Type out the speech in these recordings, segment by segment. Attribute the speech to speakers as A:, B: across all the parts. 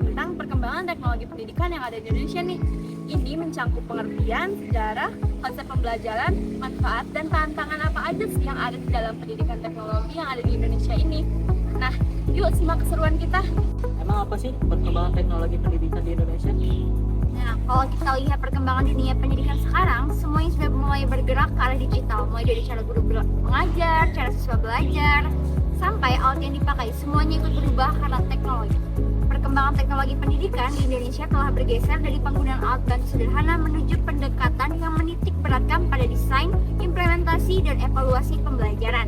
A: tentang perkembangan teknologi pendidikan yang ada di Indonesia nih. Ini mencangkup pengertian, sejarah, konsep pembelajaran, manfaat, dan tantangan apa aja sih yang ada di dalam pendidikan teknologi yang ada di Indonesia ini. Nah, yuk simak keseruan kita.
B: Emang apa sih perkembangan teknologi pendidikan di Indonesia?
C: Nah, kalau kita lihat perkembangan dunia pendidikan sekarang, semuanya sudah mulai bergerak ke arah digital. Mulai dari cara guru mengajar, cara siswa belajar, sampai alat yang dipakai, semuanya ikut berubah karena teknologi. Perkembangan teknologi pendidikan di Indonesia telah bergeser dari penggunaan alat bantu sederhana menuju pendekatan yang menitik beratkan pada desain, implementasi, dan evaluasi pembelajaran.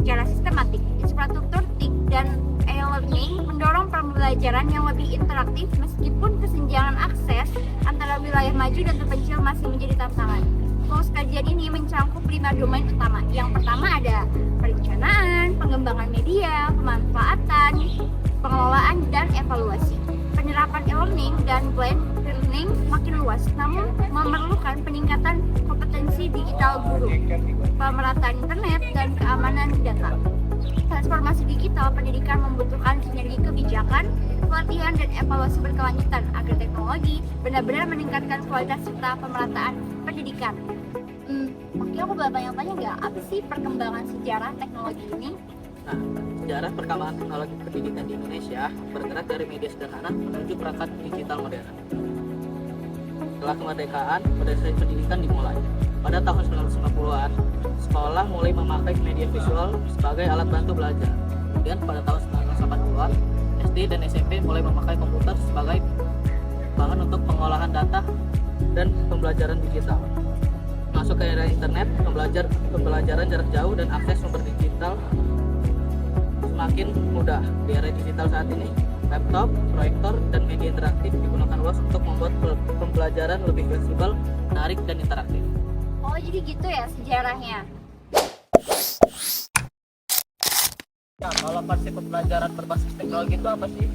C: Secara sistematik, infrastruktur TIK dan e-learning mendorong pembelajaran yang lebih interaktif meskipun kesenjangan akses antara wilayah maju dan terpencil masih menjadi tantangan. Fokus kajian ini mencangkup 5 domain utama. Yang pertama ada perencanaan, pengembangan media, pemanfaatan, pengelolaan, dan evaluasi. Penerapan e-learning dan blended learning makin luas, namun memerlukan peningkatan kompetensi digital guru, pemerataan internet, dan keamanan data. Transformasi digital pendidikan membutuhkan sinergi kebijakan, pelatihan, dan evaluasi berkelanjutan agar teknologi benar-benar meningkatkan kualitas serta pemerataan pendidikan. Oke, aku boleh tanya-tanya nggak, apa sih perkembangan sejarah teknologi ini?
B: Nah, sejarah perkembangan teknologi pendidikan di Indonesia bergerak dari media sederhana menuju perangkat digital modern. Setelah kemerdekaan, modernisasi pendidikan dimulai. Pada tahun 1950-an, sekolah mulai memakai media visual sebagai alat bantu belajar. Kemudian pada tahun 1980-an, SD dan SMP mulai memakai komputer sebagai bahan untuk pengolahan data dan pembelajaran digital. Masuk ke era internet, pembelajaran jarak jauh dan akses sumber digital semakin mudah. Di era digital saat ini, laptop, proyektor, dan media interaktif digunakan luas untuk membuat pembelajaran lebih fleksibel, menarik, dan interaktif.
C: Oh, jadi gitu ya sejarahnya.
B: Ya, kalau konsep pembelajaran berbasis teknologi itu apa sih?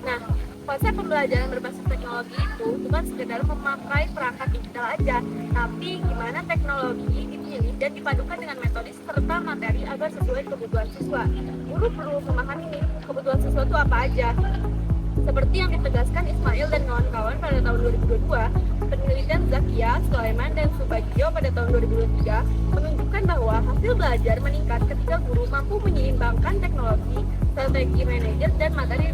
A: Nah, konsep pembelajaran berbasis teknologi itu bukan sekedar memakai perangkat digital aja, tapi gimana teknologi dipilih dan dipadukan dengan metode serta materi agar sesuai kebutuhan siswa. Guru perlu memahami nih, kebutuhan siswa itu apa aja. Seperti yang ditegaskan Ismail dan kawan-kawan pada tahun 2022, penelitian Zakia, Sulaiman, dan Subagio pada tahun 2023 menunjukkan bahwa hasil belajar meningkat ketika guru mampu menyeimbangkan teknologi, strategi manajer, dan materi.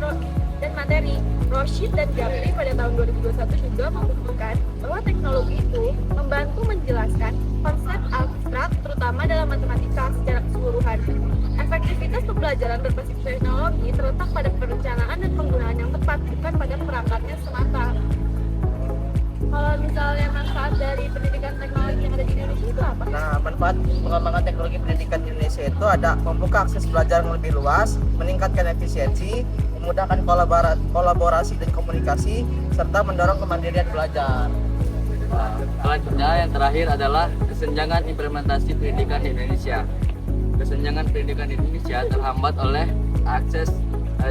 A: Roshid dan Japri pada tahun 2021 juga membuktikan bahwa teknologi itu membantu menjelaskan konsep abstrak terutama dalam matematika secara keseluruhan. Efektivitas pembelajaran berbasis teknologi terletak pada perencanaan dan penggunaan yang tepat, bukan pada perangkatnya semata. Kalau misalnya manfaat dari pendidikan teknologi yang ada di Indonesia itu apa?
D: Nah, manfaat pengembangan teknologi pendidikan di Indonesia itu ada membuka akses belajar yang lebih luas, meningkatkan efisiensi, memudahkan kolaborasi dan komunikasi, serta mendorong kemandirian belajar.
E: Nah, selanjutnya yang terakhir adalah kesenjangan implementasi pendidikan di Indonesia. Kesenjangan pendidikan di Indonesia terhambat oleh akses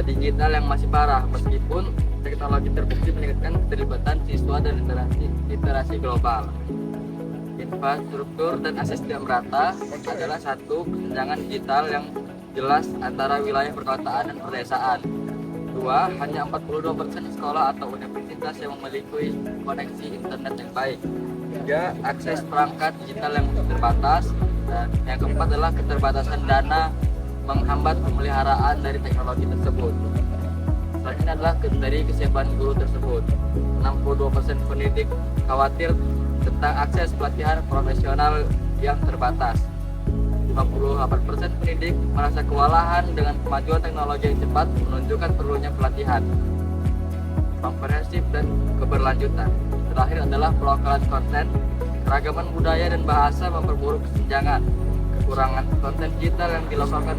E: digital yang masih parah, meskipun teknologi terbukti meningkatkan keterlibatan siswa dan literasi global. Infrastruktur dan akses tidak merata adalah satu kesenjangan digital yang jelas antara wilayah perkotaan dan pedesaan. Dua, hanya 42% sekolah atau universitas yang memiliki koneksi internet yang baik. Tiga, akses perangkat digital yang terbatas. Dan yang keempat adalah keterbatasan dana menghambat pemeliharaan dari teknologi tersebut. Selanjutnya adalah dari kesiapan guru tersebut. 62% pendidik khawatir tentang akses pelatihan profesional yang terbatas. 58% pendidik merasa kewalahan dengan kemajuan teknologi yang cepat, menunjukkan perlunya pelatihan komprehensif dan keberlanjutan. Terakhir adalah pelokalan konten. Keragaman budaya dan bahasa memperburuk kesenjangan. Kekurangan konten digital yang dilokalkan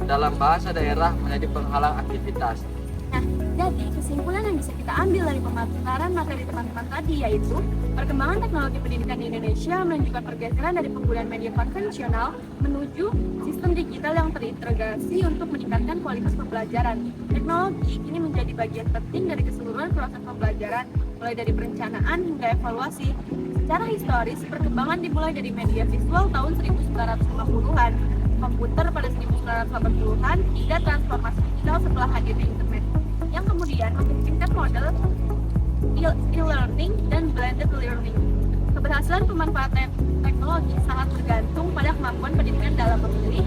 E: dalam bahasa daerah menjadi penghalang aktivitas.
A: Nah, jadi kesimpulan yang bisa kita ambil dari pemaparan materi teman-teman tadi yaitu perkembangan teknologi pendidikan di Indonesia menunjukkan pergeseran dari penggunaan media konvensional menuju sistem digital yang terintegrasi untuk meningkatkan kualitas pembelajaran. Teknologi kini menjadi bagian penting dari keseluruhan proses pembelajaran, mulai dari perencanaan hingga evaluasi. Secara historis, perkembangan dimulai dari media visual tahun 1950-an, komputer pada 1980-an, hingga transformasi digital setelah hadirnya internet. Yang kemudian memungkinkan model e-learning dan blended learning. Keberhasilan pemanfaatan teknologi sangat bergantung pada kemampuan pendidikan dalam memilih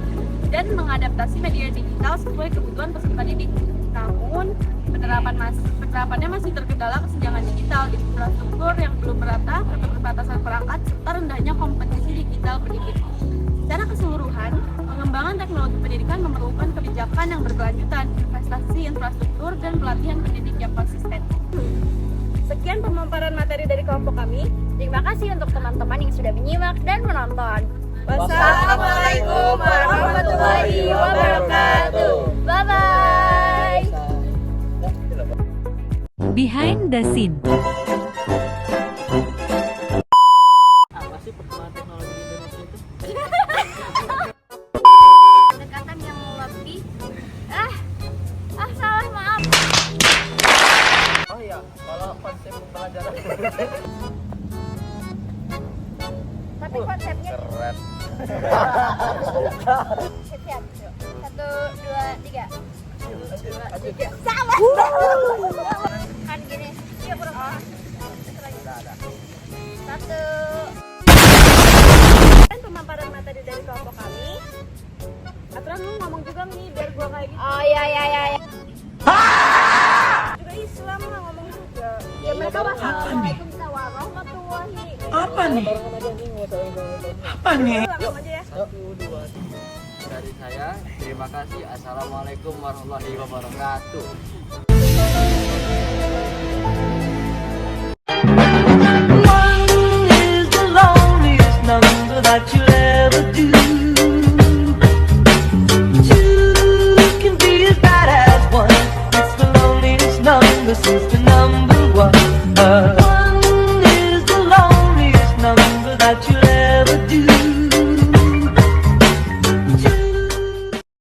A: dan mengadaptasi media digital sesuai kebutuhan peserta didik. Namun, penerapannya masih terkendala kesenjangan digital di infrastruktur yang belum merata, keterbatasan perangkat, serta rendahnya kompetisi digital pendidik. Secara keseluruhan, pengembangan teknologi pendidikan memerlukan kebijakan yang berkelanjutan, investasi infrastruktur, dan pelatihan pendidik yang konsisten. Sekian pemaparan materi dari kelompok kami.
C: Terima kasih untuk teman-teman yang sudah menyimak dan menonton.
A: Wassalamualaikum warahmatullahi wabarakatuh.
C: Bye-bye.
F: Behind the scene.
B: Apa sih perkembangan teknologi di Indonesia itu?
C: Pendekatan yang lebih salah, maaf.
D: Oh iya, kalau konsep pembelajaran
C: Tapi konsepnya
D: keren.
C: siap. 1, 2, 3. Kan gini. Iya, kurang. Satu.
A: Dan pemaparan materi dari kelompok kami. Aturan lu ngomong juga nih biar gua kayak gitu.
C: Oh iya.
A: Juga Islam lah ngomong juga. Ya mereka wassalamualaikum warahmatullahi.
G: Apa nih? Apa nih?
A: Langsung aja ya.
D: 1, 2, 3.
E: Dari saya, terima kasih. Assalamualaikum warahmatullahi wabarakatuh.
G: One is the loneliest number that you